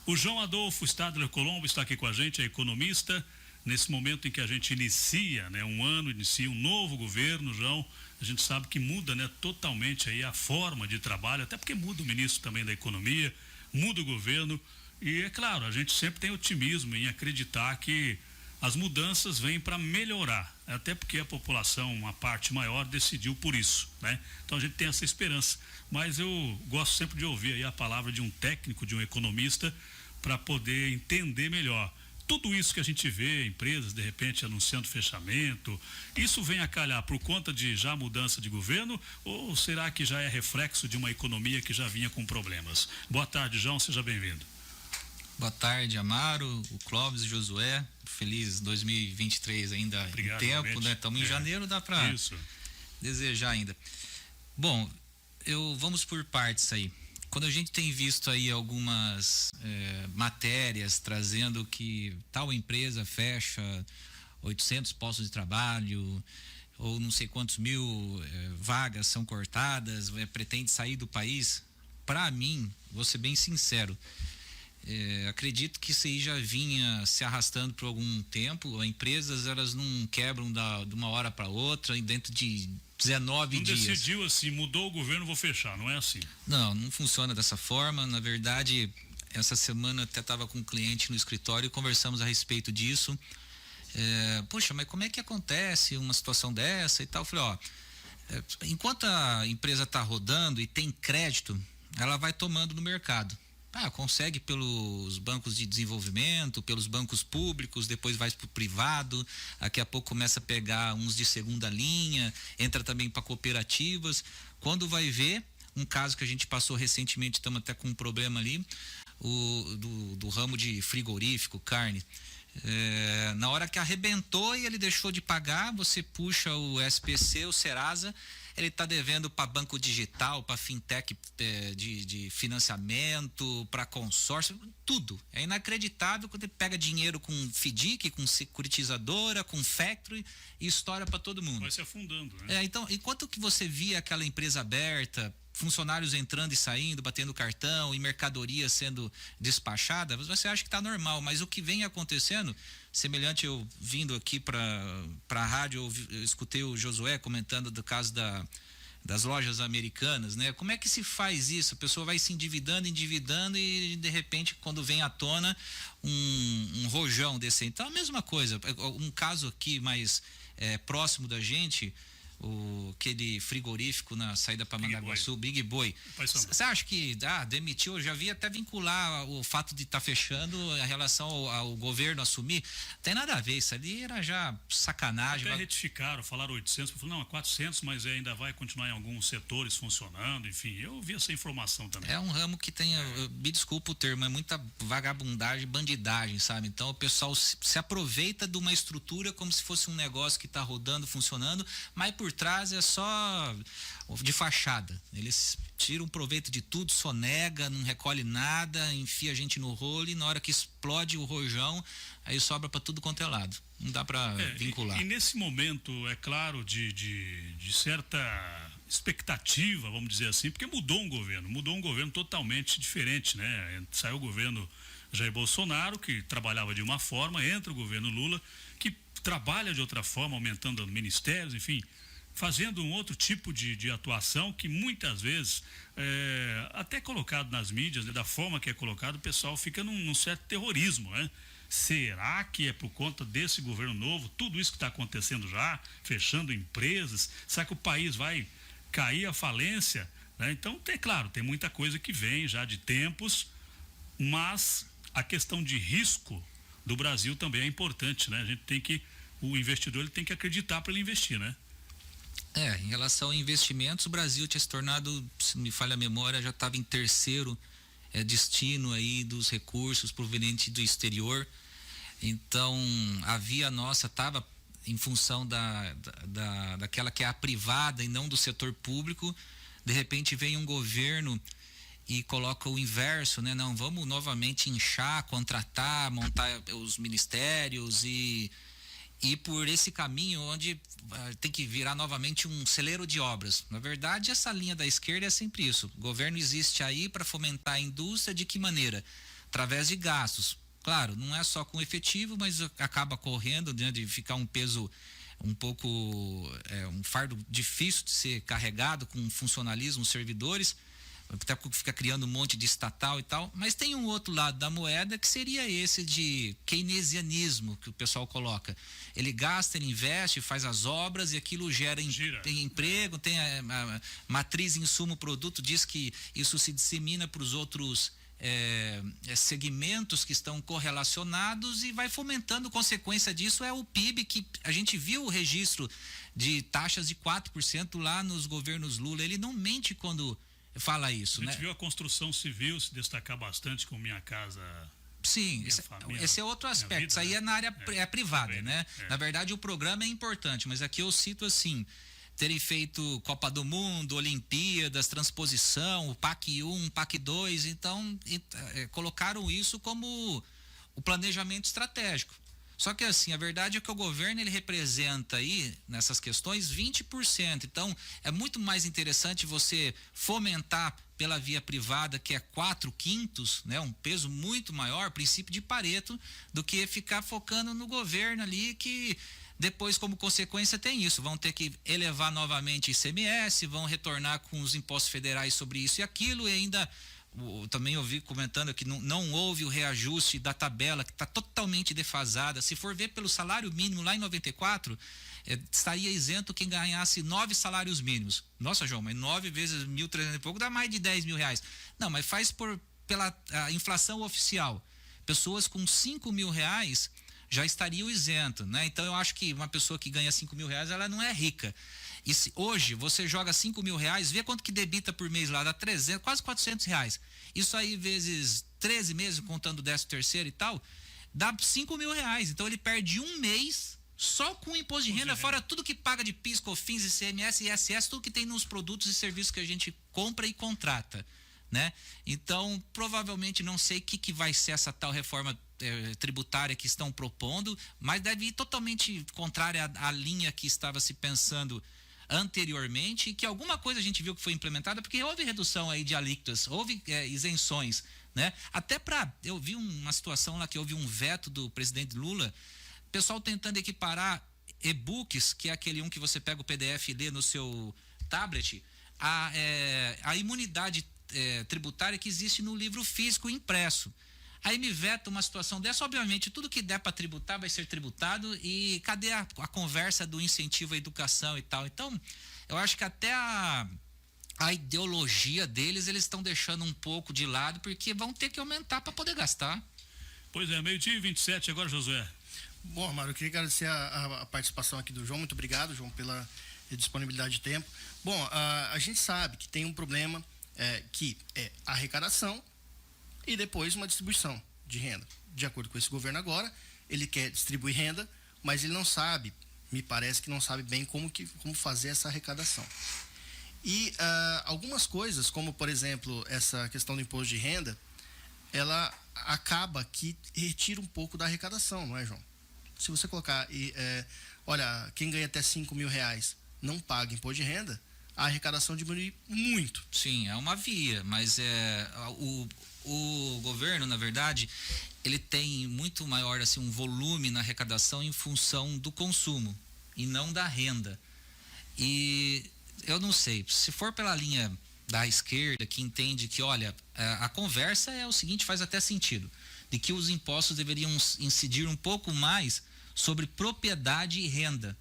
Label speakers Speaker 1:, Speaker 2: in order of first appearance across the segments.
Speaker 1: O João Adolfo Stadler Colombo está aqui com a gente, é economista. Nesse momento em que a gente inicia, né, inicia um novo governo, João, a gente sabe que muda, né, totalmente aí a forma de trabalho, até porque muda o ministro também da Economia, muda o governo. E é claro, a gente sempre tem otimismo em acreditar que as mudanças vêm para melhorar, até porque a população, uma parte maior, decidiu por isso, né? Então a gente tem essa esperança. Mas eu gosto sempre de ouvir aí a palavra de um técnico, de um economista, para poder entender melhor. Tudo isso que a gente vê, empresas de repente anunciando fechamento, isso vem a calhar por conta de já mudança de governo, ou será que já é reflexo de uma economia que já vinha com problemas? Boa tarde, João, seja bem-vindo.
Speaker 2: Boa tarde, Amaro, o Clóvis, o Josué. Feliz 2023 ainda.
Speaker 1: Obrigado,
Speaker 2: em tempo, né? Estamos em janeiro, dá para desejar ainda. Bom, vamos por partes aí. Quando a gente tem visto aí algumas matérias trazendo que tal empresa fecha 800 postos de trabalho, ou não sei quantos mil vagas são cortadas, pretende sair do país, para mim, vou ser bem sincero, acredito que isso aí já vinha se arrastando por algum tempo. As empresas, elas não quebram de uma hora para outra, dentro de 19 dias.
Speaker 1: Não decidiu assim, mudou o governo, vou fechar, não é assim?
Speaker 2: Não funciona dessa forma. Na verdade, essa semana até estava com um cliente no escritório e conversamos a respeito disso. Poxa, mas como é que acontece uma situação dessa e tal? Eu falei, enquanto a empresa está rodando e tem crédito, ela vai tomando no mercado. Consegue pelos bancos de desenvolvimento, pelos bancos públicos, depois vai para o privado, daqui a pouco começa a pegar uns de segunda linha, entra também para cooperativas. Quando vai ver, um caso que a gente passou recentemente, estamos até com um problema ali, do ramo de frigorífico, carne. Na hora que arrebentou e ele deixou de pagar, você puxa o SPC, o Serasa, ele está devendo para banco digital, para fintech de financiamento, para consórcio, tudo. É inacreditável quando ele pega dinheiro com FDIC, com securitizadora, com factory e estoura para todo mundo.
Speaker 1: Vai se afundando, né?
Speaker 2: Então, enquanto que você via aquela empresa aberta, funcionários entrando e saindo, batendo cartão e mercadoria sendo despachada, você acha que está normal, mas o que vem acontecendo, semelhante, eu vindo aqui para a rádio, eu escutei o Josué comentando do caso das lojas americanas, né? Como é que se faz isso? A pessoa vai se endividando e de repente quando vem à tona um rojão desse. Então a mesma coisa, um caso aqui mais próximo da gente, aquele frigorífico na saída para Mandaguaçu, Big Boy. Você acha que demitiu? Eu já vi até vincular o fato de estar fechando em relação ao governo assumir. Tem nada a ver, isso ali era já sacanagem.
Speaker 1: Até retificaram, falaram 800, falaram, não, é 400, mas ainda vai continuar em alguns setores funcionando, enfim, eu vi essa informação também.
Speaker 2: É um ramo que tem, me desculpa o termo, é muita vagabundagem, bandidagem, sabe? Então o pessoal se aproveita de uma estrutura como se fosse um negócio que está rodando, funcionando, mas por trás é só de fachada. Eles tiram proveito de tudo, sonega, não recolhe nada, enfia a gente no rolo e na hora que explode o rojão, aí sobra para tudo quanto é lado. Não dá para vincular.
Speaker 1: E nesse momento, é claro, de certa expectativa, vamos dizer assim, porque mudou um governo totalmente diferente, né? Saiu o governo Jair Bolsonaro, que trabalhava de uma forma, entra o governo Lula, que trabalha de outra forma, aumentando ministérios, enfim, fazendo um outro tipo de atuação que muitas vezes, até colocado nas mídias, né, da forma que é colocado, o pessoal fica num certo terrorismo, né? Será que é por conta desse governo novo, tudo isso que está acontecendo já, fechando empresas, será que o país vai cair à falência? Né? Então, claro, tem muita coisa que vem já de tempos, mas a questão de risco do Brasil também é importante, né? O investidor ele tem que acreditar para ele investir, né?
Speaker 2: Em relação a investimentos, o Brasil tinha se tornado, se me falha a memória, já estava em terceiro destino aí dos recursos provenientes do exterior. Então, a via nossa estava em função daquela que é a privada e não do setor público. De repente vem um governo e coloca o inverso, né? Não, vamos novamente inchar, contratar, montar os ministérios e por esse caminho onde tem que virar novamente um celeiro de obras. Na verdade, essa linha da esquerda é sempre isso. O governo existe aí para fomentar a indústria de que maneira? através de gastos. Claro, não é só com efetivo, mas acaba correndo, né, de ficar um peso um pouco, um fardo difícil de ser carregado com funcionalismo, servidores, até porque fica criando um monte de estatal e tal. Mas tem um outro lado da moeda que seria esse de keynesianismo que o pessoal coloca. Ele gasta, ele investe, faz as obras e aquilo gera tem emprego, tem a matriz insumo-produto, diz que isso se dissemina para os outros segmentos que estão correlacionados e vai fomentando. Consequência disso é o PIB, que a gente viu o registro de taxas de 4% lá nos governos Lula. Ele não mente quando fala isso, né?
Speaker 1: A gente viu a construção civil se destacar bastante com Minha Casa.
Speaker 2: Sim, esse é outro aspecto. Vida, isso aí é na área privada, também, né? Na verdade, o programa é importante, mas aqui eu cito assim: terem feito Copa do Mundo, Olimpíadas, transposição, o PAC 1, PAC 2, então colocaram isso como o planejamento estratégico. Só que assim, a verdade é que o governo ele representa aí, nessas questões, 20%. Então, é muito mais interessante você fomentar pela via privada, que é 4/5, né, um peso muito maior, princípio de Pareto, do que ficar focando no governo ali, que depois, como consequência, tem isso. Vão ter que elevar novamente ICMS, vão retornar com os impostos federais sobre isso e aquilo, e ainda também ouvi comentando que não houve o reajuste da tabela, que está totalmente defasada. Se for ver pelo salário mínimo lá em 94, estaria isento quem ganhasse 9 salários mínimos. Nossa, João, mas 9 vezes 1.300 e pouco dá mais de 10 mil reais. Não, mas faz pela a inflação oficial. Pessoas com 5 mil reais já estariam isento, né? Então eu acho que uma pessoa que ganha 5 mil reais, ela não é rica. E se hoje você joga 5 mil reais, vê quanto que debita por mês lá, dá 300, quase 400 reais. Isso aí vezes 13 meses, contando o 13º e tal, dá 5 mil reais. Então ele perde um mês só com o imposto de renda, fora tudo que paga de PIS, COFINS, ICMS, ISS, tudo que tem nos produtos e serviços que a gente compra e contrata, né? Então, provavelmente, não sei o que vai ser essa tal reforma tributária que estão propondo, mas deve ir totalmente contrária à linha que estava se pensando anteriormente, e que alguma coisa a gente viu que foi implementada, porque houve redução aí de alíquotas, houve isenções, né? Até eu vi uma situação lá que houve um veto do presidente Lula, pessoal tentando equiparar e-books, que é aquele que você pega o PDF e lê no seu tablet, a imunidade tributária que existe no livro físico impresso. Aí me veta uma situação dessa, obviamente tudo que der para tributar vai ser tributado, e cadê a conversa do incentivo à educação e tal? Então, eu acho que até a ideologia deles, eles estão deixando um pouco de lado, porque vão ter que aumentar para poder gastar.
Speaker 1: Pois é, 12h27 agora, Josué.
Speaker 3: Bom, Amaro, eu queria agradecer a participação aqui do João. Muito obrigado, João, pela disponibilidade de tempo. Bom, a gente sabe que tem um problema que é a arrecadação e depois uma distribuição de renda. De acordo com esse governo agora, ele quer distribuir renda, mas ele não sabe, me parece que não sabe bem como fazer essa arrecadação. E algumas coisas, como por exemplo essa questão do imposto de renda, ela acaba que retira um pouco da arrecadação, não é, João? Se você colocar, olha, quem ganha até 5 mil reais não paga imposto de renda, a arrecadação diminui muito.
Speaker 2: Sim, é uma via, mas o governo, na verdade, ele tem muito maior assim, um volume na arrecadação em função do consumo e não da renda. E eu não sei, se for pela linha da esquerda, que entende que, olha, a conversa é o seguinte, faz até sentido, de que os impostos deveriam incidir um pouco mais sobre propriedade e renda.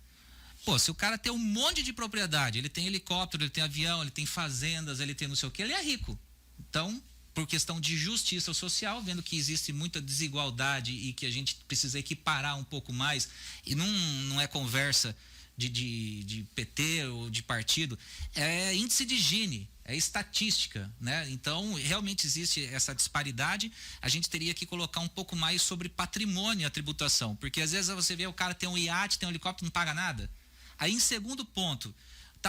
Speaker 2: Pô, se o cara tem um monte de propriedade, ele tem helicóptero, ele tem avião, ele tem fazendas, ele tem não sei o que, ele é rico. Então, por questão de justiça social, vendo que existe muita desigualdade e que a gente precisa equiparar um pouco mais, e não é conversa de PT ou de partido, é índice de Gini, é estatística, né? Então, realmente existe essa disparidade. A gente teria que colocar um pouco mais sobre patrimônio a tributação, porque às vezes você vê o cara tem um iate, tem um helicóptero, não paga nada. Aí, em segundo ponto,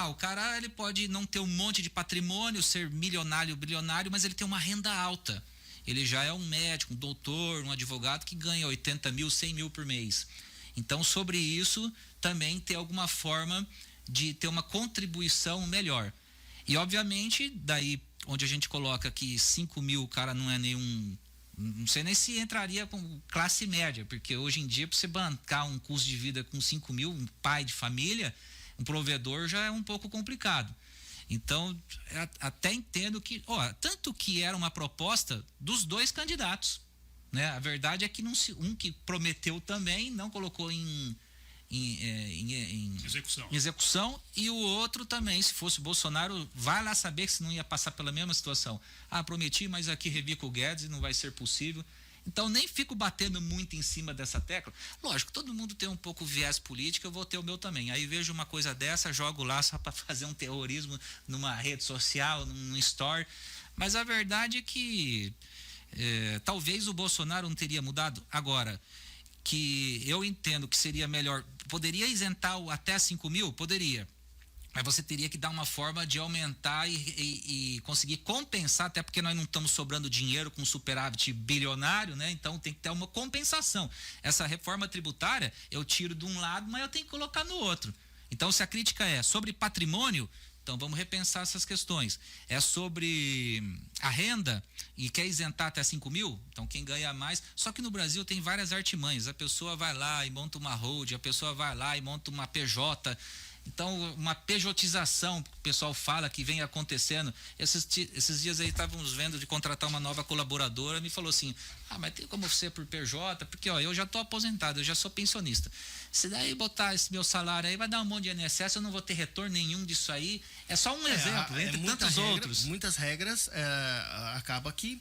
Speaker 2: o cara ele pode não ter um monte de patrimônio, ser milionário, bilionário, mas ele tem uma renda alta. Ele já é um médico, um doutor, um advogado que ganha 80 mil, 100 mil por mês. Então, sobre isso, também ter alguma forma de ter uma contribuição melhor. E, obviamente, daí onde a gente coloca que 5 mil o cara não é nenhum Não sei nem se entraria com classe média, porque hoje em dia, para você bancar um custo de vida com 5 mil, um pai de família, um provedor, já é um pouco complicado. Então, até entendo que, tanto que era uma proposta dos dois candidatos, né? A verdade é que um que prometeu também não colocou em execução, e o outro também, se fosse Bolsonaro, vai lá saber se não ia passar pela mesma situação. Prometi, mas aqui revi com o Guedes e não vai ser possível. Então nem fico batendo muito em cima dessa tecla. Lógico, todo mundo tem um pouco viés político, eu vou ter o meu também. Aí vejo uma coisa dessa, jogo lá só para fazer um terrorismo numa rede social, num story. Mas a verdade é que talvez o Bolsonaro não teria mudado. Agora, que eu entendo que seria melhor, poderia isentar até 5 mil? Poderia. Mas você teria que dar uma forma de aumentar e conseguir compensar, até porque nós não estamos sobrando dinheiro com superávit bilionário, né? Então tem que ter uma compensação. Essa reforma tributária eu tiro de um lado, mas eu tenho que colocar no outro. Então, se a crítica é sobre patrimônio, então vamos repensar essas questões. É sobre a renda e quer isentar até 5 mil? Então quem ganha mais. Só que no Brasil tem várias artimanhas. A pessoa vai lá e monta uma hold, a pessoa vai lá e monta uma PJ. Então, uma pejotização que o pessoal fala que vem acontecendo. Esses dias aí estávamos vendo de contratar uma nova colaboradora, me falou assim, mas tem como ser por PJ? Porque eu já estou aposentado, eu já sou pensionista. Se daí botar esse meu salário aí, vai dar um monte de INSS, eu não vou ter retorno nenhum disso aí. É só um exemplo, entre tantos outros.
Speaker 3: Muitas regras, acaba que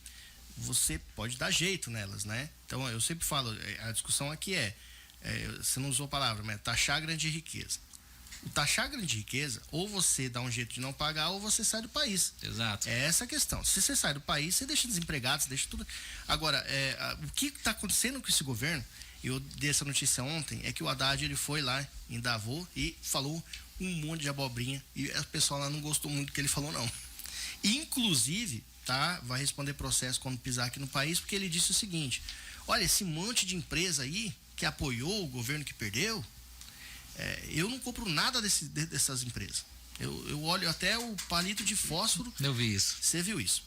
Speaker 3: você pode dar jeito nelas, né? Então, eu sempre falo, a discussão aqui você não usou a palavra, mas taxar grande riqueza. O taxar grande riqueza, ou você dá um jeito de não pagar, ou você sai do país.
Speaker 2: Exato.
Speaker 3: É essa a questão. Se você sai do país, você deixa desempregado, você deixa tudo. Agora, o que está acontecendo com esse governo, eu dei essa notícia ontem, é que o Haddad ele foi lá em Davos e falou um monte de abobrinha, e o pessoal lá não gostou muito do que ele falou, não. Inclusive, vai responder processo quando pisar aqui no país, porque ele disse o seguinte: olha, esse monte de empresa aí que apoiou o governo que perdeu, eu não compro nada dessas empresas. Eu olho até o palito de fósforo.
Speaker 2: Eu vi isso.
Speaker 3: Você viu isso.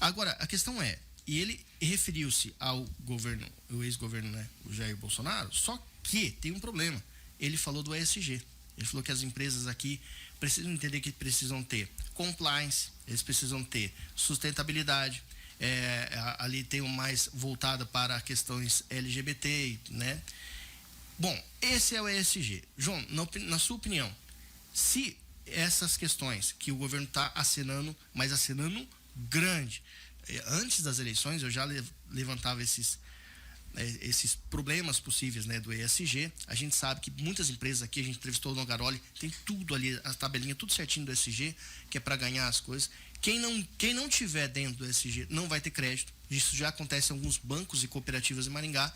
Speaker 3: Agora, a questão e ele referiu-se ao governo, o ex-governo, né, o Jair Bolsonaro, só que tem um problema. Ele falou do ESG. Ele falou que as empresas aqui precisam entender que precisam ter compliance, eles precisam ter sustentabilidade. Ali tem um mais voltada para questões LGBT, né? Bom, esse é o ESG. João, na sua opinião, se essas questões que o governo está acenando, mas acenando grande, antes das eleições eu já levantava esses problemas possíveis, né, do ESG. A gente sabe que muitas empresas aqui, a gente entrevistou o Nogaroli, tem tudo ali, a tabelinha, tudo certinho do ESG, que é para ganhar as coisas. Quem não tiver dentro do ESG não vai ter crédito. Isso já acontece em alguns bancos e cooperativas em Maringá.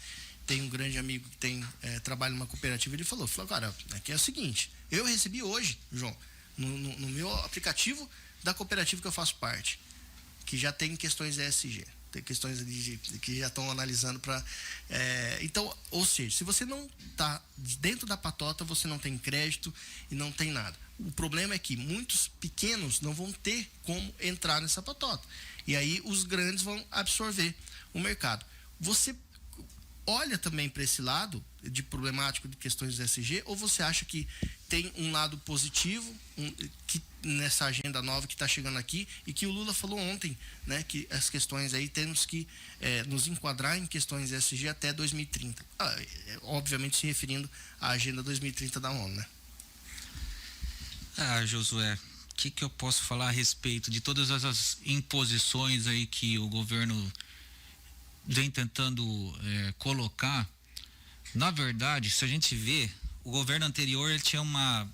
Speaker 3: Tem um grande amigo que trabalha numa cooperativa, ele falou, cara, aqui é o seguinte, eu recebi hoje, João, no meu aplicativo da cooperativa que eu faço parte, que já tem questões ESG, tem questões ali que já estão analisando para... então, ou seja, se você não está dentro da patota, você não tem crédito e não tem nada. O problema é que muitos pequenos não vão ter como entrar nessa patota. E aí os grandes vão absorver o mercado. Você olha também para esse lado de problemático de questões do ESG, ou você acha que tem um lado positivo que nessa agenda nova que está chegando aqui, e que o Lula falou ontem, né, que as questões aí temos que nos enquadrar em questões ESG até 2030, obviamente se referindo à agenda 2030 da ONU, né?
Speaker 2: Josué, o que eu posso falar a respeito de todas essas imposições aí que o governo vem tentando colocar? Na verdade, se a gente vê, o governo anterior ele tinha um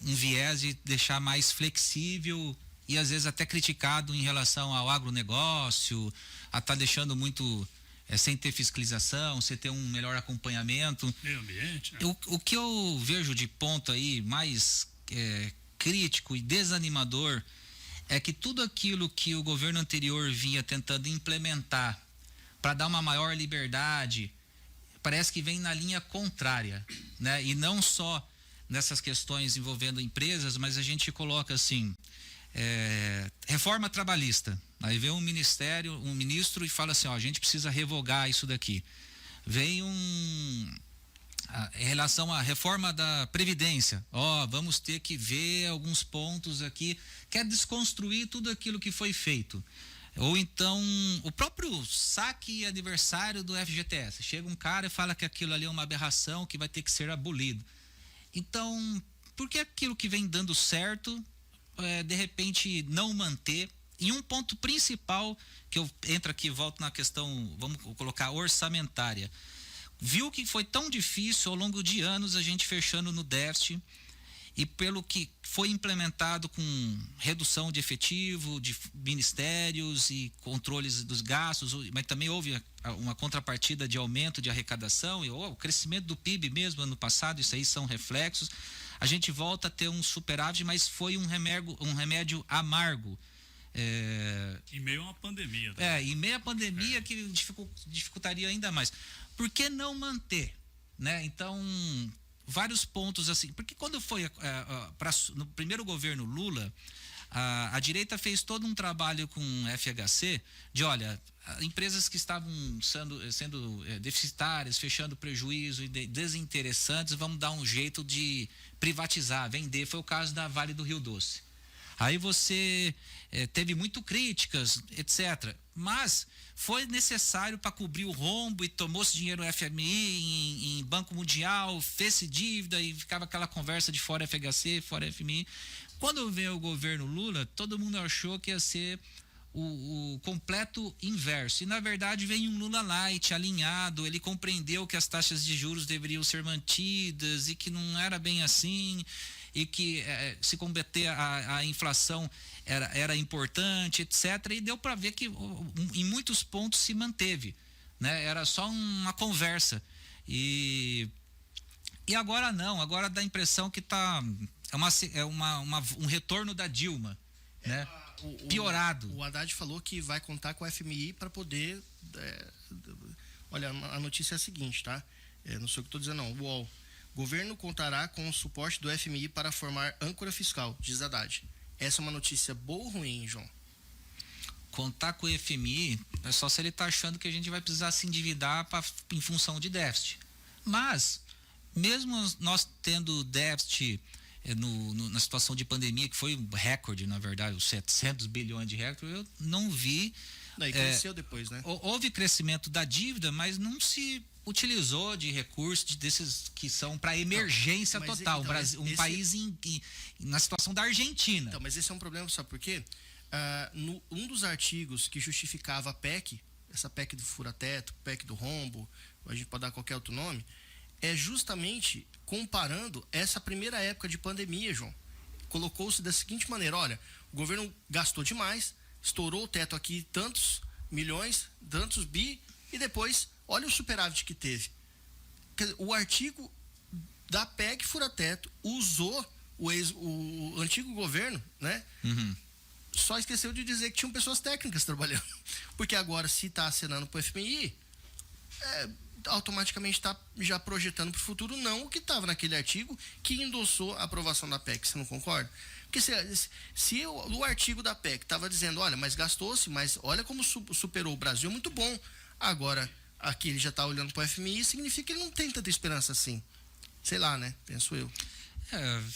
Speaker 2: viés de deixar mais flexível e às vezes até criticado em relação ao agronegócio, a estar deixando muito sem ter fiscalização, sem ter um melhor acompanhamento.
Speaker 1: Meio ambiente, né?
Speaker 2: O que eu vejo de ponto aí mais crítico e desanimador é que tudo aquilo que o governo anterior vinha tentando implementar para dar uma maior liberdade, parece que vem na linha contrária, né? E não só nessas questões envolvendo empresas, mas a gente coloca assim, reforma trabalhista. Aí vem um ministro e fala assim, ó, a gente precisa revogar isso daqui. Vem em relação à reforma da Previdência, vamos ter que ver alguns pontos aqui, quer desconstruir tudo aquilo que foi feito. Ou então, o próprio saque aniversário do FGTS. Chega um cara e fala que aquilo ali é uma aberração, que vai ter que ser abolido. Então, por que aquilo que vem dando certo, de repente, não manter? E um ponto principal, que eu entro aqui e volto na questão, vamos colocar, orçamentária. Viu que foi tão difícil ao longo de anos a gente fechando no déficit, e pelo que foi implementado com redução de efetivo, de ministérios e controles dos gastos, mas também houve uma contrapartida de aumento de arrecadação e o crescimento do PIB mesmo ano passado, isso aí são reflexos. A gente volta a ter um superávit, mas foi um remédio amargo.
Speaker 1: Em meio a uma pandemia.
Speaker 2: Em meio à pandemia que dificultaria ainda mais. Por que não manter? Né? Então, vários pontos assim. Porque quando foi no primeiro governo Lula, a direita fez todo um trabalho com FHC de, olha, empresas que estavam sendo deficitárias, fechando prejuízo e desinteressantes, vamos dar um jeito de privatizar, vender. Foi o caso da Vale do Rio Doce. Aí você teve muito críticas, etc. Mas foi necessário para cobrir o rombo e tomou-se dinheiro no FMI, em Banco Mundial, fez-se dívida e ficava aquela conversa de fora FHC, fora FMI. Quando veio o governo Lula, todo mundo achou que ia ser o completo inverso. E, na verdade, veio um Lula light, alinhado. Ele compreendeu que as taxas de juros deveriam ser mantidas e que não era bem assim, e que se combater a inflação era importante, etc. E deu para ver que em muitos pontos se manteve, né? Era só uma conversa. E agora não, agora dá a impressão que um retorno da Dilma, né? Piorado.
Speaker 3: O Haddad falou que vai contar com o FMI para poder... olha, a notícia é a seguinte, tá? Não sei o que estou dizendo, não. O UOL. Governo contará com o suporte do FMI para formar âncora fiscal, diz Haddad. Essa é uma notícia boa ou ruim, João?
Speaker 2: Contar com o FMI é só se ele está achando que a gente vai precisar se endividar em função de déficit. Mas, mesmo nós tendo déficit na situação de pandemia, que foi um recorde, na verdade, os 700 bilhões de recorde, eu não vi...
Speaker 3: Daí cresceu depois, né?
Speaker 2: Houve crescimento da dívida, mas não se utilizou de recursos desses que são para emergência total. Brasil, um país na situação da Argentina.
Speaker 3: Então, mas esse é um problema, sabe por quê? Um dos artigos que justificava a PEC, essa PEC do fura-teto, PEC do rombo, a gente pode dar qualquer outro nome, é justamente comparando essa primeira época de pandemia, João. Colocou-se da seguinte maneira, olha, o governo gastou demais, estourou o teto aqui, tantos milhões, tantos bi, e depois, olha o superávit que teve. O artigo da PEC fura-teto usou o antigo governo, né?
Speaker 2: Uhum.
Speaker 3: Só esqueceu de dizer que tinham pessoas técnicas trabalhando. Porque agora, se está acenando para o FMI, automaticamente está já projetando para o futuro não o que estava naquele artigo que endossou a aprovação da PEC. Você não concorda? Porque se o artigo da PEC estava dizendo, olha, mas gastou-se, mas olha como superou o Brasil, é muito bom. Agora, aqui ele já está olhando para o FMI, significa que ele não tem tanta esperança assim. Sei lá, né? Penso eu.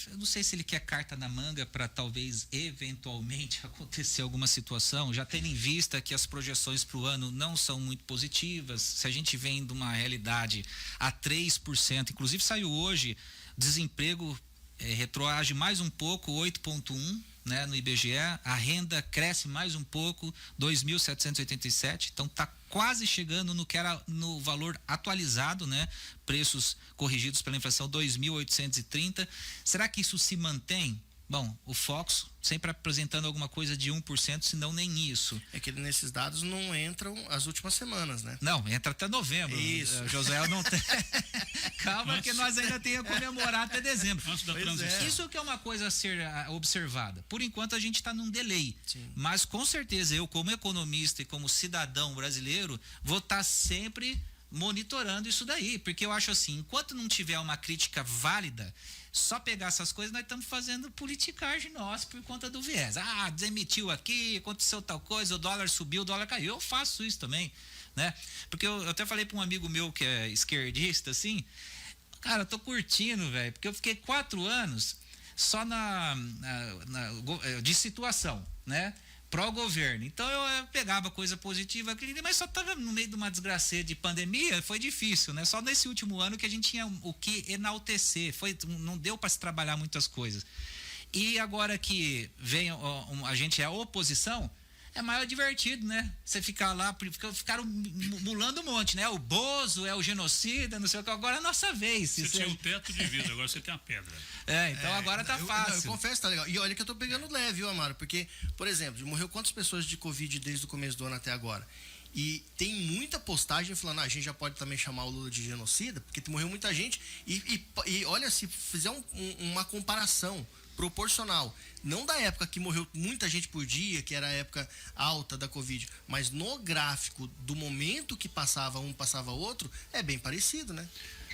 Speaker 2: Eu não sei se ele quer carta na manga para talvez, eventualmente, acontecer alguma situação, já tendo em vista que as projeções para o ano não são muito positivas. Se a gente vem de uma realidade a 3%, inclusive saiu hoje, desemprego retroage mais um pouco, 8,1%, né, no IBGE, a renda cresce mais um pouco, 2.787, então está quase chegando no que era no valor atualizado, né, preços corrigidos pela inflação, 2.830. Será que isso se mantém? Bom, o Fox sempre apresentando alguma coisa de 1%, se não nem isso.
Speaker 3: É que nesses dados não entram as últimas semanas, né?
Speaker 2: Não, entra até novembro.
Speaker 3: Isso.
Speaker 2: José, não tem... Calma que nós ainda temos que comemorar até dezembro.
Speaker 1: Antes da transição.
Speaker 2: Isso que é uma coisa a ser observada. Por enquanto a gente está num delay.
Speaker 3: Sim.
Speaker 2: Mas com certeza eu, como economista e como cidadão brasileiro, vou estar sempre monitorando isso daí, porque eu acho assim, enquanto não tiver uma crítica válida, só pegar essas coisas, nós estamos fazendo politicagem nossa por conta do viés. Ah, demitiu aqui, aconteceu tal coisa, o dólar subiu, o dólar caiu. Eu faço isso também, né? Porque eu até falei para um amigo meu que é esquerdista, assim, cara, eu tô curtindo, velho, porque eu fiquei 4 anos só de situação, né? Pró-governo. Então eu pegava coisa positiva, mas só estava no meio de uma desgraceira de pandemia, foi difícil, né? Só nesse último ano que a gente tinha o que enaltecer, não deu para se trabalhar muitas coisas. E agora que vem a gente é a oposição, é mais divertido, né? Você ficar lá, ficaram mulando um monte, né? O Bozo é o genocida, não sei o que. Agora é a nossa vez.
Speaker 1: Você tinha um teto de vidro, agora você tem a pedra.
Speaker 2: Então agora tá fácil.
Speaker 3: Eu confesso, tá legal. E olha que eu tô pegando leve, viu, Amaro? Porque, por exemplo, morreu quantas pessoas de Covid desde o começo do ano até agora? E tem muita postagem falando, a gente já pode também chamar o Lula de genocida, porque morreu muita gente. E olha, se fizer uma comparação proporcional, não da época que morreu muita gente por dia, que era a época alta da Covid, mas no gráfico do momento que passava um, passava outro, é bem parecido, né?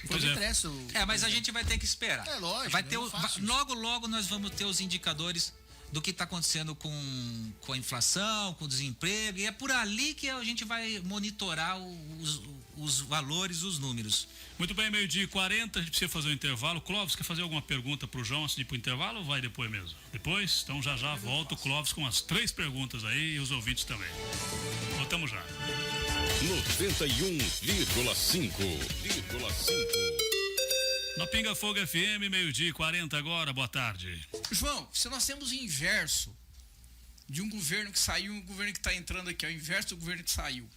Speaker 3: Então
Speaker 1: Pois
Speaker 3: não
Speaker 1: é.
Speaker 3: interessa.
Speaker 2: Mas a gente vai ter que esperar.
Speaker 3: É lógico.
Speaker 2: Vai ter
Speaker 3: não é fácil.
Speaker 2: logo nós vamos ter os indicadores do que está acontecendo com a inflação, com o desemprego, e é por ali que a gente vai monitorar os valores, os números.
Speaker 1: Muito bem, 12:40, a gente precisa fazer um intervalo. Clóvis, quer fazer alguma pergunta para o João antes de ir para o intervalo ou vai depois mesmo? Depois? Então já volta o Clóvis com as 3 perguntas aí e os ouvintes também. Voltamos já.
Speaker 4: 91,5.
Speaker 1: Na Pinga Fogo FM, 12:40 agora, boa tarde.
Speaker 5: João, se nós temos o inverso de um governo que saiu e um governo que está entrando aqui, é o inverso do governo que saiu.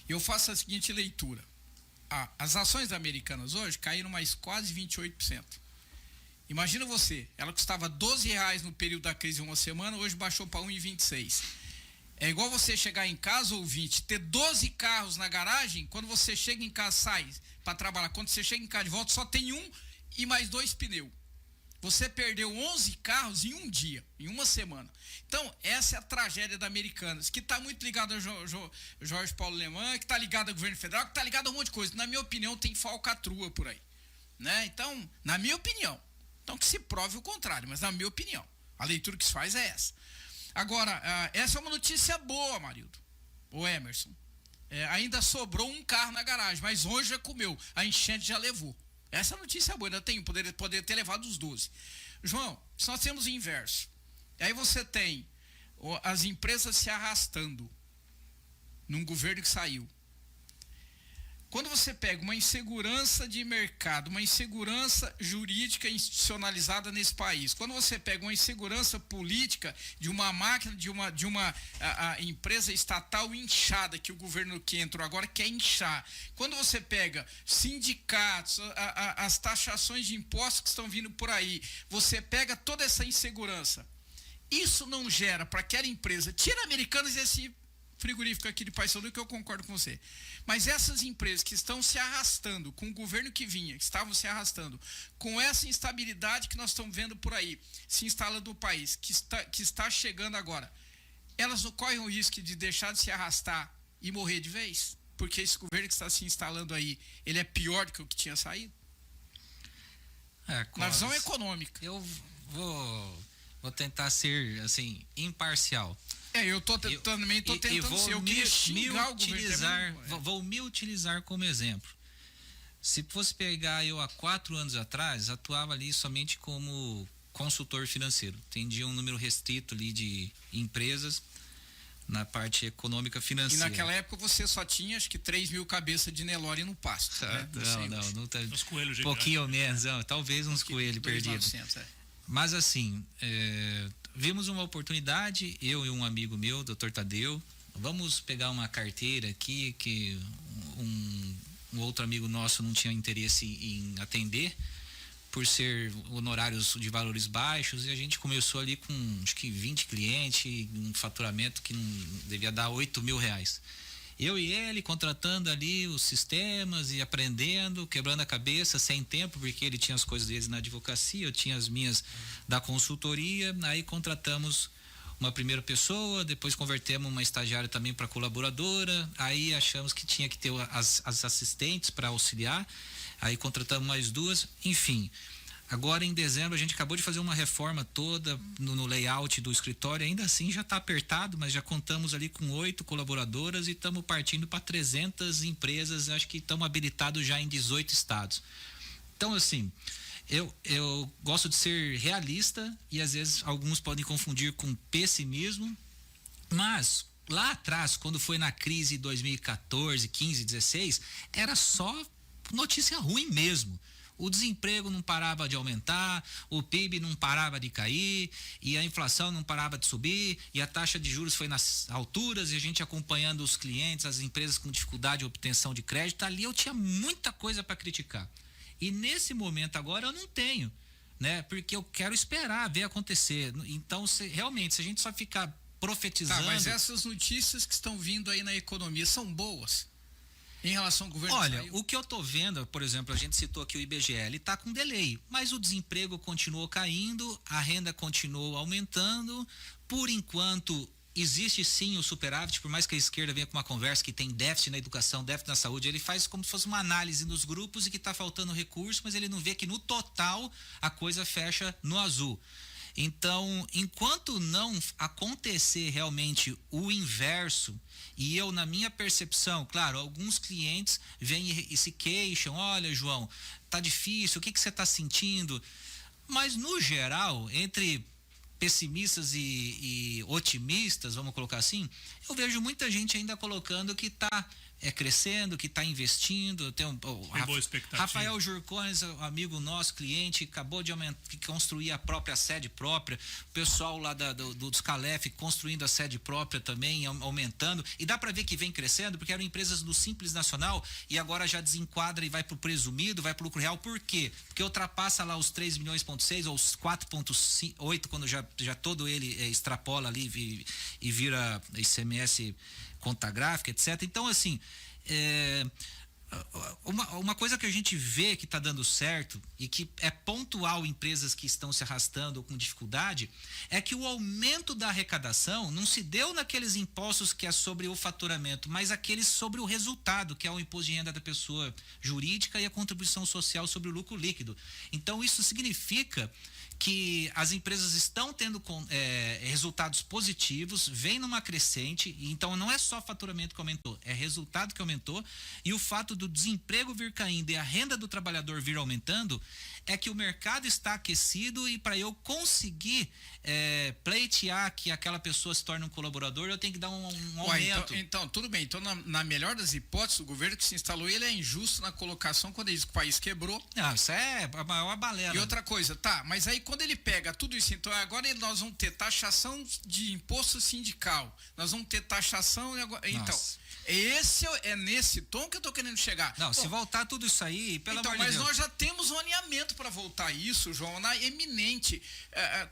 Speaker 5: Eu faço a seguinte leitura. As ações americanas hoje caíram mais quase 28%. Imagina você, ela custava R$12 no período da crise uma semana, hoje baixou para 1,26. É igual você chegar em casa, ouvinte, ter 12 carros na garagem, quando você chega em casa, sai para trabalhar, quando você chega em casa de volta, só tem um e mais 2 pneus. Você perdeu 11 carros em um dia, em uma semana. Então, essa é a tragédia da Americanas, que está muito ligada ao Jorge Paulo Lemann, que está ligada ao governo federal, que está ligada a um monte de coisa. Na minha opinião, tem falcatrua por aí. Né? Então, na minha opinião. Então, que se prove o contrário, mas na minha opinião. A leitura que se faz é essa. Agora, essa é uma notícia boa, Marildo. O Emerson. Ainda sobrou um carro na garagem, mas hoje já comeu. A enchente já levou. Essa notícia é boa, ainda tem, poder ter levado os 12. João, se nós temos o inverso, aí você tem as empresas se arrastando num governo que saiu. Quando você pega uma insegurança de mercado, uma insegurança jurídica institucionalizada nesse país, quando você pega uma insegurança política de uma máquina, de uma empresa estatal inchada, que o governo que entrou agora quer inchar, quando você pega sindicatos, as taxações de impostos que estão vindo por aí, você pega toda essa insegurança, isso não gera para aquela empresa, tira Americanas esse frigorífico aqui de Paysandu, que eu concordo com você. Mas essas empresas que estão se arrastando, com o governo que vinha, que estavam se arrastando, com essa instabilidade que nós estamos vendo por aí, se instalando no país, que está chegando agora, elas não correm o risco de deixar de se arrastar e morrer de vez? Porque esse governo que está se instalando aí, ele é pior do que o que tinha saído? Na visão econômica.
Speaker 2: Eu vou tentar ser, assim, imparcial.
Speaker 5: Eu também estou tentando ser. Eu queria xingar o governo.
Speaker 2: Vou me utilizar como exemplo. Se fosse pegar eu há 4 anos atrás, atuava ali somente como consultor financeiro. Atendia um número restrito ali de empresas na parte econômica financeira.
Speaker 5: E naquela época você só tinha, acho que 3 mil cabeças de Nelore no pasto. Né?
Speaker 2: Não tá.
Speaker 1: Os coelhos
Speaker 2: um pouquinho menos, talvez uns coelhos perdidos. Mas assim, vimos uma oportunidade, eu e um amigo meu, Dr. Tadeu, vamos pegar uma carteira aqui que um outro amigo nosso não tinha interesse em atender, por ser honorários de valores baixos, e a gente começou ali com acho que 20 clientes, um faturamento que não devia dar R$8.000. Eu e ele contratando ali os sistemas e aprendendo, quebrando a cabeça, sem tempo, porque ele tinha as coisas deles na advocacia, eu tinha as minhas da consultoria. Aí contratamos uma primeira pessoa, depois convertemos uma estagiária também para colaboradora, aí achamos que tinha que ter as assistentes para auxiliar, aí contratamos mais 2, enfim. Agora em dezembro a gente acabou de fazer uma reforma toda no layout do escritório, ainda assim já está apertado, mas já contamos ali com 8 colaboradoras e estamos partindo para 300 empresas, acho que estamos habilitados já em 18 estados. Então assim, eu gosto de ser realista e às vezes alguns podem confundir com pessimismo, mas lá atrás, quando foi na crise 2014, 15, 16, era só notícia ruim mesmo. O desemprego não parava de aumentar, o PIB não parava de cair, e a inflação não parava de subir, e a taxa de juros foi nas alturas, e a gente acompanhando os clientes, as empresas com dificuldade de obtenção de crédito, ali eu tinha muita coisa para criticar. E nesse momento agora eu não tenho, né? Porque eu quero esperar, ver acontecer. Então, realmente, se a gente só ficar profetizando...
Speaker 5: Tá, mas essas notícias que estão vindo aí na economia são boas? Em relação ao governo?
Speaker 2: Olha, o que eu tô vendo, por exemplo, a gente citou aqui o IBGE, ele tá com delay, mas o desemprego continuou caindo, a renda continuou aumentando, por enquanto existe sim o superávit, por mais que a esquerda venha com uma conversa que tem déficit na educação, déficit na saúde, ele faz como se fosse uma análise nos grupos e que tá faltando recurso, mas ele não vê que no total a coisa fecha no azul. Então, enquanto não acontecer realmente o inverso, e eu, na minha percepção, claro, alguns clientes vêm e se queixam, olha, João, tá difícil, o que você está sentindo? Mas, no geral, entre pessimistas e otimistas, vamos colocar assim, eu vejo muita gente ainda colocando que está crescendo, que está investindo. Tem
Speaker 1: boa expectativa.
Speaker 2: Rafael Jurcones, amigo nosso, cliente, acabou de construir a própria sede própria, o pessoal lá dos Calef construindo a sede própria também, aumentando, e dá para ver que vem crescendo, porque eram empresas do Simples Nacional e agora já desenquadra e vai para o presumido, vai para o lucro real. Por quê? Porque ultrapassa lá os 3,6 milhões ou os 4,8 quando já todo ele extrapola ali e vira ICMS, conta gráfica, etc. Então, assim, uma coisa que a gente vê que está dando certo e que é pontual em empresas que estão se arrastando com dificuldade é que o aumento da arrecadação não se deu naqueles impostos que é sobre o faturamento, mas aqueles sobre o resultado, que é o imposto de renda da pessoa jurídica e a contribuição social sobre o lucro líquido. Então, isso significa que as empresas estão tendo resultados positivos, vem numa crescente, então não é só faturamento que aumentou, é resultado que aumentou, e o fato do desemprego vir caindo e a renda do trabalhador vir aumentando, é que o mercado está aquecido, e para eu conseguir pleitear que aquela pessoa se torne um colaborador, eu tenho que dar um aumento.
Speaker 5: Então, tudo bem, então na melhor das hipóteses, o governo que se instalou, ele é injusto na colocação quando ele diz que o país quebrou.
Speaker 2: Não, isso é a maior balela.
Speaker 5: E outra coisa, tá, mas aí quando ele pega tudo isso, então agora nós vamos ter taxação de imposto sindical, nós vamos ter taxação, então, é nesse tom que eu tô querendo chegar.
Speaker 2: Não, se voltar tudo isso aí, pelo amor de Deus.
Speaker 5: Mas nós já temos um alinhamento para voltar isso, João, na eminente.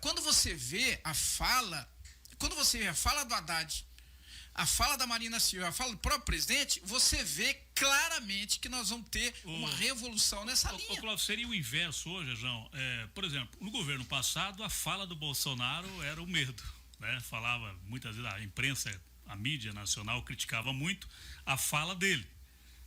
Speaker 5: Quando você vê a fala do Haddad, a fala da Marina Silva, a fala do próprio presidente, você vê claramente que nós vamos ter uma revolução nessa linha.
Speaker 1: Cláudio, seria o inverso hoje, João. Por exemplo, no governo passado, a fala do Bolsonaro era o medo, né? Falava muitas vezes, a imprensa, a mídia nacional criticava muito a fala dele.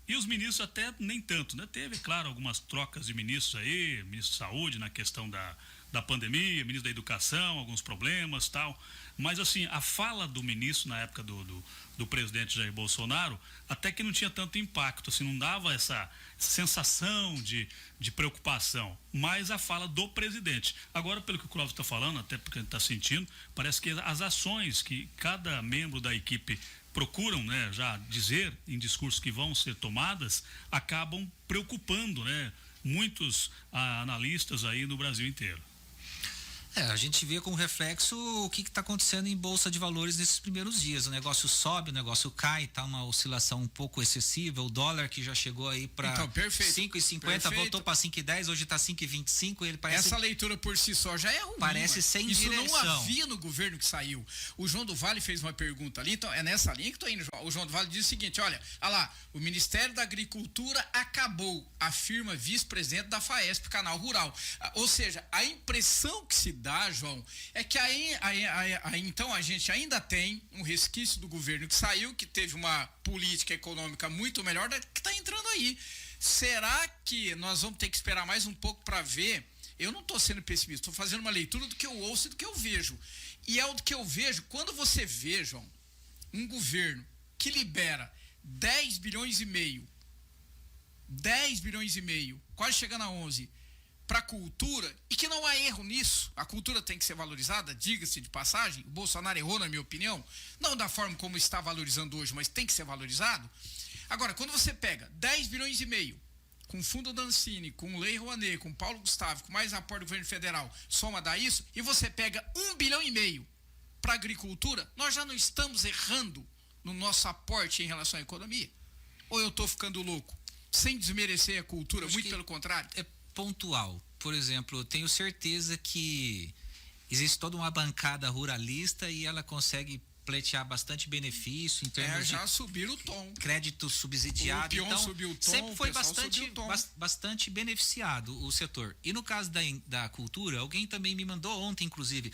Speaker 1: E os ministros até nem tanto, né? Teve, claro, algumas trocas de ministros aí, ministro da Saúde na questão da pandemia, ministro da Educação, alguns problemas, tal. Mas, assim, a fala do ministro na época do presidente Jair Bolsonaro, até que não tinha tanto impacto, assim, não dava essa sensação de preocupação, mas a fala do presidente. Agora, pelo que o Cláudio está falando, até porque a gente está sentindo, parece que as ações que cada membro da equipe procuram, né, já dizer em discursos que vão ser tomadas, acabam preocupando, né, muitos analistas aí no Brasil inteiro.
Speaker 2: A gente vê com reflexo o que está acontecendo em Bolsa de Valores nesses primeiros dias. O negócio sobe, o negócio cai, está uma oscilação um pouco excessiva. O dólar que já chegou aí para 5,50, voltou para 5,10, hoje está 5,25. Ele parece...
Speaker 5: Essa leitura por si só já é ruim.
Speaker 2: Parece sem direção.
Speaker 5: Isso não havia no governo que saiu. O João do Vale fez uma pergunta ali, então é nessa linha que estou indo, João. O João do Vale diz o seguinte, olha lá, o Ministério da Agricultura acabou, afirma vice-presidente da FAESP, Canal Rural. Ou seja, a impressão que se dá, João, é que então a gente ainda tem um resquício do governo que saiu, que teve uma política econômica muito melhor da que está entrando aí. Será que nós vamos ter que esperar mais um pouco para ver? Eu não estou sendo pessimista, estou fazendo uma leitura do que eu ouço e do que eu vejo. E é o que eu vejo, quando você vê, João, um governo que libera 10 bilhões e meio, quase chegando a 11, para a cultura, e que não há erro nisso, a cultura tem que ser valorizada, diga-se de passagem, o Bolsonaro errou, na minha opinião, não da forma como está valorizando hoje, mas tem que ser valorizado. Agora, quando você pega 10 bilhões e meio, com fundo Dancini, com Lei Rouanet, com Paulo Gustavo, com mais aporte do governo federal, soma dá isso, e você pega 1,5 bilhão para a agricultura, nós já não estamos errando no nosso aporte em relação à economia? Ou eu estou ficando louco? Sem desmerecer a cultura, muito pelo contrário.
Speaker 2: É pontual. Por exemplo, eu tenho certeza que existe toda uma bancada ruralista e ela consegue pleitear bastante benefício em termos
Speaker 5: já
Speaker 2: de
Speaker 5: subiram o tom.
Speaker 2: crédito subsidiado.
Speaker 5: O peão
Speaker 2: Então,
Speaker 5: subiu o tom,
Speaker 2: sempre foi
Speaker 5: o pessoal subiu o tom.
Speaker 2: bastante beneficiado o setor. E no caso da cultura, alguém também me mandou ontem, inclusive,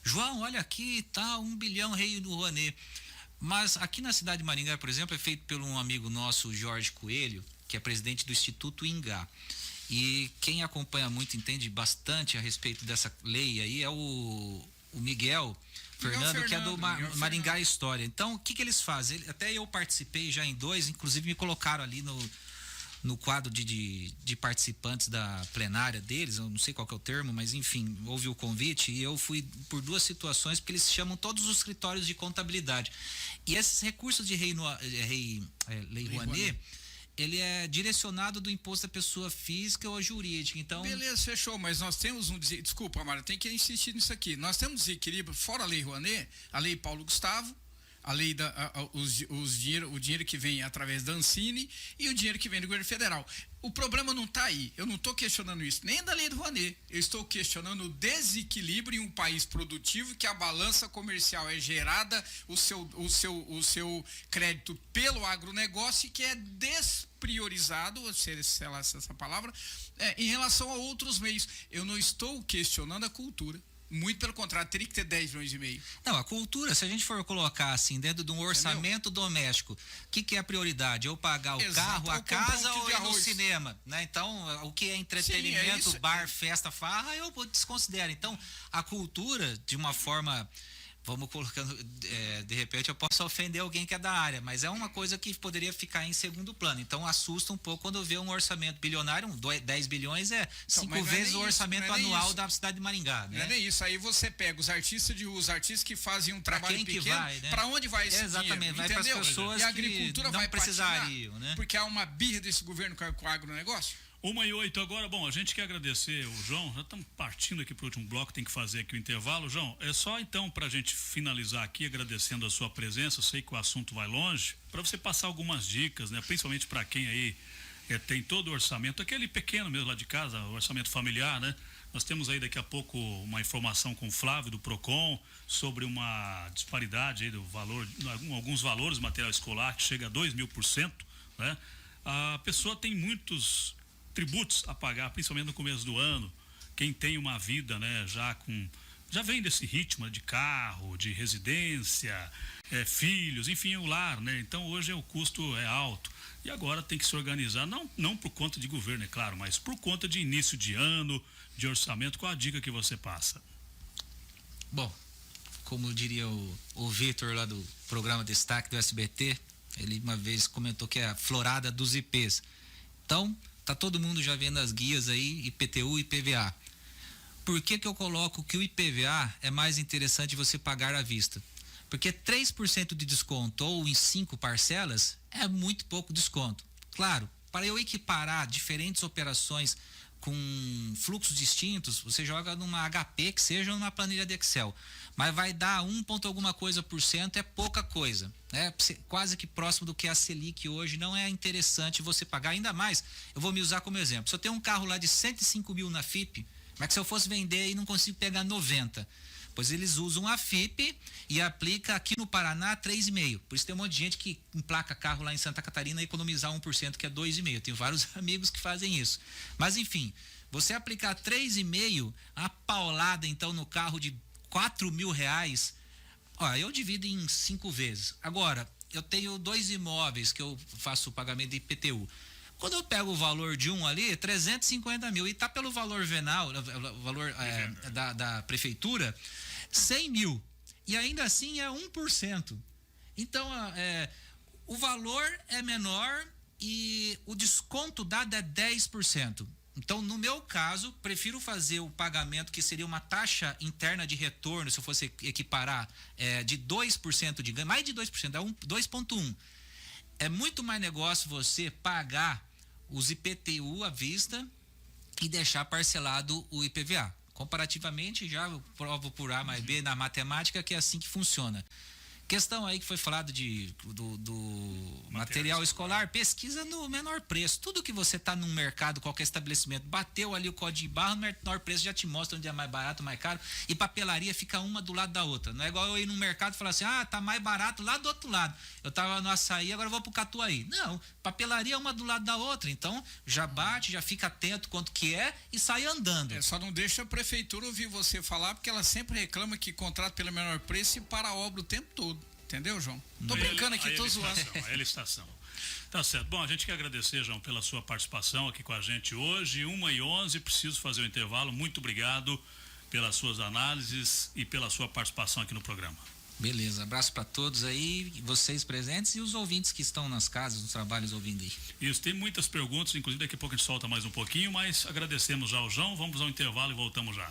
Speaker 2: João, olha aqui, tá 1 bilhão Rei do Rouanet. Mas aqui na cidade de Maringá, por exemplo, é feito por um amigo nosso, Jorge Coelho, que é presidente do Instituto Ingá. E quem acompanha muito, entende bastante a respeito dessa lei aí é o Miguel Fernando, que é do Maringá História. Então, o que eles fazem? Até eu participei já em 2, inclusive me colocaram ali no quadro de participantes da plenária deles, eu não sei qual que é o termo, mas enfim, houve o convite e eu fui por 2 situações, porque eles chamam todos os escritórios de contabilidade. E esses recursos de Lei Rouanet, ele é direcionado do imposto da pessoa física ou jurídica, então...
Speaker 5: Beleza, fechou, mas nós temos desculpa, Amara, tem que insistir nisso aqui. Nós temos desequilíbrio, fora a Lei Rouanet, a Lei Paulo Gustavo, a lei o dinheiro que vem através da Ancine e o dinheiro que vem do governo federal. O problema não está aí. Eu não estou questionando isso, nem da lei do Rouanet. Eu estou questionando o desequilíbrio em um país produtivo que a balança comercial é gerada, o seu crédito pelo agronegócio e que é despriorizado, se essa palavra, em relação a outros meios. Eu não estou questionando a cultura. Muito pelo contrário, teria que ter 10 bilhões e meio.
Speaker 2: Não, a cultura, se a gente for colocar assim, dentro de um orçamento doméstico, o que é a prioridade? Eu pagar o carro, a casa ou ir no cinema? Né? Então, o que é entretenimento, bar, festa, farra, eu desconsidero. Então, a cultura, de uma forma... Vamos colocando, de repente eu posso ofender alguém que é da área, mas é uma coisa que poderia ficar em segundo plano. Então assusta um pouco quando vê um orçamento bilionário, 10 bilhões é 5 vezes o orçamento anual da cidade de Maringá. Né?
Speaker 5: Não é nem isso, aí você pega os artistas de rua, os artistas que fazem um trabalho pequeno,
Speaker 2: né?
Speaker 5: Para onde vai esse
Speaker 2: Exatamente,
Speaker 5: dinheiro?
Speaker 2: vai para as pessoas
Speaker 5: e a agricultura
Speaker 2: que não
Speaker 5: vai
Speaker 2: precisariam, né?
Speaker 5: Porque há uma birra desse governo com o agronegócio.
Speaker 1: 1h08 agora. Bom, a gente quer agradecer o João, já estamos partindo aqui para o último bloco, tem que fazer aqui o intervalo. João, é só então para a gente finalizar aqui, agradecendo a sua presença, eu sei que o assunto vai longe, para você passar algumas dicas, né? Principalmente para quem aí tem todo o orçamento, aquele pequeno mesmo lá de casa, o orçamento familiar, né? Nós temos aí daqui a pouco uma informação com o Flávio do Procon sobre uma disparidade aí do valor, alguns valores do material escolar que chega a 2.000%, né? A pessoa tem muitos tributos a pagar, principalmente no começo do ano. Quem tem uma vida, né, já vem desse ritmo de carro, de residência, filhos, enfim, o lar, né? Então hoje o custo é alto e agora tem que se organizar, não por conta de governo, é claro, mas por conta de início de ano, de orçamento. Qual a dica que você passa?
Speaker 2: Bom, como diria o Vitor lá do programa Destaque do SBT, ele uma vez comentou que é a florada dos IPs. Então, tá todo mundo já vendo as guias aí, IPTU e IPVA. Por que eu coloco que o IPVA é mais interessante você pagar à vista? Porque 3% de desconto ou em 5 parcelas é muito pouco desconto. Claro, para eu equiparar diferentes operações com fluxos distintos, você joga numa HP que seja numa planilha de Excel. Mas vai dar 1 ponto alguma coisa por cento, é pouca coisa, né? Quase que próximo do que a Selic hoje, não é interessante você pagar, ainda mais, eu vou me usar como exemplo, se eu tenho um carro lá de 105 mil na FIP, mas que se eu fosse vender e não consigo pegar 90, pois eles usam a FIP e aplica aqui no Paraná 3,5, por isso tem um monte de gente que emplaca carro lá em Santa Catarina e economizar 1%, que é 2,5, eu tenho vários amigos que fazem isso, mas enfim, Você aplicar 3,5, a paulada então no carro de R$ 4.000, ó, eu divido em 5 vezes. Agora, eu tenho 2 imóveis que eu faço o pagamento de IPTU. Quando eu pego o valor de um ali, 350 mil, e tá pelo valor venal, valor da prefeitura, 100 mil. E ainda assim é 1%. Então, o valor é menor e o desconto dado é 10%. Então, no meu caso, prefiro fazer o pagamento que seria uma taxa interna de retorno, se eu fosse equiparar, de 2% de ganho, mais de 2%, é 2,1%. É muito mais negócio você pagar os IPTU à vista e deixar parcelado o IPVA. Comparativamente, já eu provo por A mais B na matemática que é assim que funciona. Questão aí que foi falado do material escolar, pesquisa no menor preço. Tudo que você está num mercado, qualquer estabelecimento, bateu ali o código de barra, no menor preço já te mostra onde é mais barato, mais caro, e papelaria fica uma do lado da outra. Não é igual eu ir num mercado e falar assim, tá mais barato lá do outro lado. Eu tava no Açaí, agora eu vou pro Catuaí. Não, papelaria é uma do lado da outra. Então, já bate, já fica atento quanto que é e sai andando.
Speaker 5: Só não deixa a prefeitura ouvir você falar, porque ela sempre reclama que contrata pelo menor preço e para a obra o tempo todo. Entendeu, João? Tô brincando aqui, tô zoando.
Speaker 1: A licitação. Tá certo. Bom, a gente quer agradecer, João, pela sua participação aqui com a gente hoje. 1h11, preciso fazer o intervalo. Muito obrigado pelas suas análises e pela sua participação aqui no programa.
Speaker 2: Beleza, abraço para todos aí, vocês presentes e os ouvintes que estão nas casas, nos trabalhos ouvindo aí.
Speaker 1: Isso, tem muitas perguntas, inclusive daqui a pouco a gente solta mais um pouquinho, mas agradecemos já ao João. Vamos ao intervalo e voltamos já.